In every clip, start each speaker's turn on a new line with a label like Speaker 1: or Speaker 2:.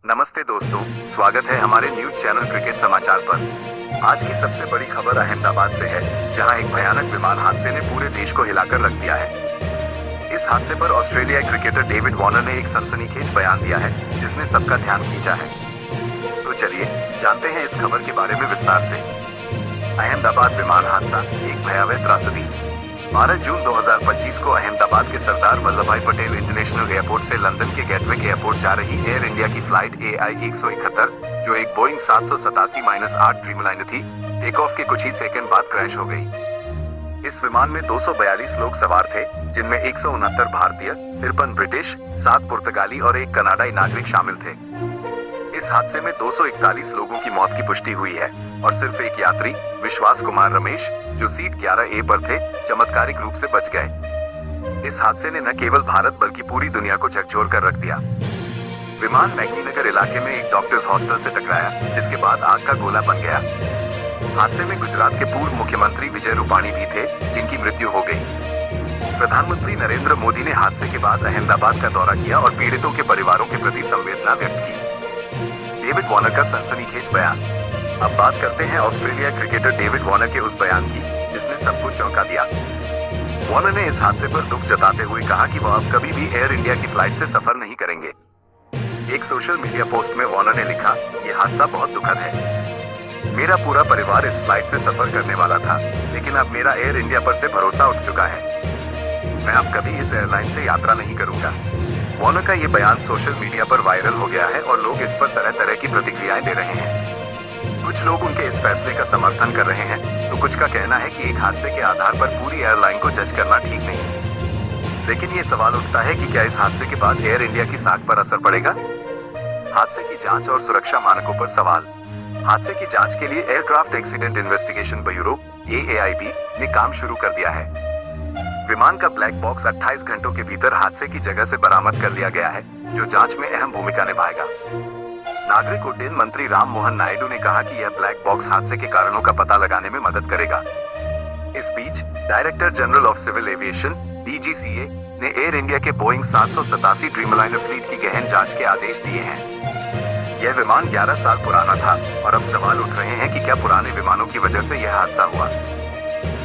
Speaker 1: नमस्ते दोस्तों, स्वागत है हमारे न्यूज चैनल क्रिकेट समाचार पर। आज की सबसे बड़ी खबर अहमदाबाद से है, जहां एक भयानक विमान हादसे ने पूरे देश को हिलाकर रख दिया है। इस हादसे पर ऑस्ट्रेलियाई क्रिकेटर डेविड वार्नर ने एक सनसनीखेज बयान दिया है, जिसने सबका ध्यान खींचा है। तो चलिए जानते हैं इस खबर के बारे में विस्तार से। अहमदाबाद विमान हादसा, एक भयावह त्रासदी। 12 जून 2025 को अहमदाबाद के सरदार वल्लभभाई पटेल इंटरनेशनल एयरपोर्ट से लंदन के गेटविक एयरपोर्ट जा रही एयर इंडिया की फ्लाइट AI 171, जो एक बोइंग 787-8 ड्रीमलाइनर थी, टेक ऑफ के कुछ ही सेकंड बाद क्रैश हो गई। इस विमान में 242 लोग सवार थे, जिनमें 169 भारतीय, 53 ब्रिटिश, 7 पुर्तगाली और 1 कनाडाई नागरिक शामिल थे। इस हादसे में 241 लोगों की मौत की पुष्टि हुई है और सिर्फ एक यात्री, विश्वास कुमार रमेश, जो सीट 11A पर थे, चमत्कारिक रूप से बच गए। इस हादसे ने न केवल भारत बल्कि पूरी दुनिया को झकझोर कर रख दिया। विमान मैग्नीनगर इलाके में एक डॉक्टर्स हॉस्टल से टकराया, जिसके बाद आग का गोला बन गया। हादसे में गुजरात के पूर्व मुख्यमंत्री विजय रूपाणी भी थे, जिनकी मृत्यु हो गई। प्रधानमंत्री नरेंद्र मोदी ने हादसे के बाद अहमदाबाद का दौरा किया और पीड़ितों के परिवारों के प्रति संवेदना व्यक्त की। डेविड वार्नर का सनसनीखेज बयान। अब बात करते हैं ऑस्ट्रेलिया क्रिकेटर डेविड वार्नर के उस बयान की, जिसने सबको चौंका दिया। वार्नर ने इस हादसे पर दुख जताते हुए कहा कि वह अब कभी भी एयर इंडिया की फ्लाइट से सफर नहीं करेंगे। एक सोशल मीडिया पोस्ट में वार्नर ने लिखा, "यह हादसा बहुत दुखद है। मेरा पूरा परिवार इस फ्लाइट से सफर करने वाला था, लेकिन अब मेरा एयर इंडिया पर से भरोसा उठ चुका है। मैं अब कभी इस एयरलाइन से यात्रा नहीं करूंगा।" वार्नर का ये बयान सोशल मीडिया पर वायरल हो गया है और लोग इस पर तरह तरह की प्रतिक्रियाएं दे रहे हैं। कुछ लोग उनके इस फैसले का समर्थन कर रहे हैं, तो कुछ का कहना है कि एक हादसे के आधार पर पूरी एयरलाइन को जज करना ठीक नहीं। लेकिन ये सवाल उठता है कि क्या इस हादसे के बाद एयर इंडिया की साख पर असर पड़ेगा? हादसे की जांच और सुरक्षा मानकों पर सवाल। हादसे की जांच के लिए aircraft accident investigation bureau AAIB ने काम शुरू कर दिया है। विमान का ब्लैक बॉक्स 28 घंटों के भीतर हादसे की जगह से बरामद कर लिया गया है, जो जांच में अहम भूमिका निभाएगा। नागरिक उड्डयन मंत्री राम मोहन नायडू ने कहा कि यह ब्लैक बॉक्स हादसे के कारणों का पता लगाने में मदद करेगा। इस बीच director general of civil aviation DGCA ने एयर इंडिया के बोइंग 787 ड्रीमलाइनर फ्लीट की गहन जांच के आदेश दिए हैं। यह विमान 11 साल पुराना था और अब सवाल उठ रहे हैं कि क्या पुराने विमानों की वजह से यह हादसा हुआ।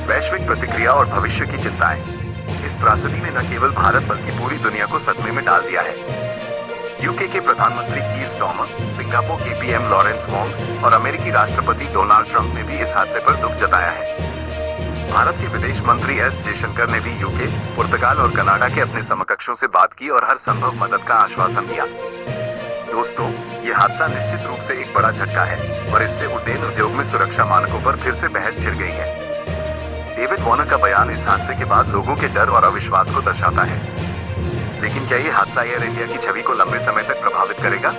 Speaker 1: वैश्विक प्रतिक्रिया और भविष्य की चिंताएं। इस त्रासदी ने न केवल भारत बल्कि पूरी दुनिया को सदमे में डाल दिया है। यूके के प्रधानमंत्री कीर स्टार्मर, सिंगापुर के PM लॉरेंस वोंग और अमेरिकी राष्ट्रपति डोनाल्ड ट्रंप ने भी इस हादसे पर दुख जताया है। भारत के विदेश मंत्री S जयशंकर ने भी यूके, पुर्तगाल और कनाडा के अपने समकक्षों से बात की और हर संभव मदद का आश्वासन दिया। दोस्तों, यह हादसा निश्चित रूप से एक बड़ा झटका है और इससे उड्डयन उद्योग में सुरक्षा मानकों पर फिर से बहस छिड़ गई है। डेविड वार्नर का बयान इस हादसे के बाद लोगों के डर और अविश्वास को दर्शाता है। लेकिन क्या ये हादसा एयर इंडिया की छवि को लंबे समय तक प्रभावित करेगा?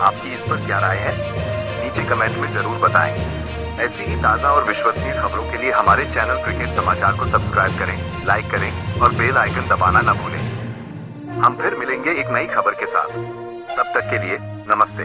Speaker 1: आपकी इस पर क्या राय है? नीचे कमेंट में जरूर बताएं। ऐसी ही ताज़ा और विश्वसनीय खबरों के लिए हमारे चैनल क्रिकेट समाचार को सब्सक्राइब करें, लाइक करें और बेल आइकन दबाना न भूलें। हम फिर मिलेंगे एक नई खबर के साथ। तब तक के लिए नमस्ते।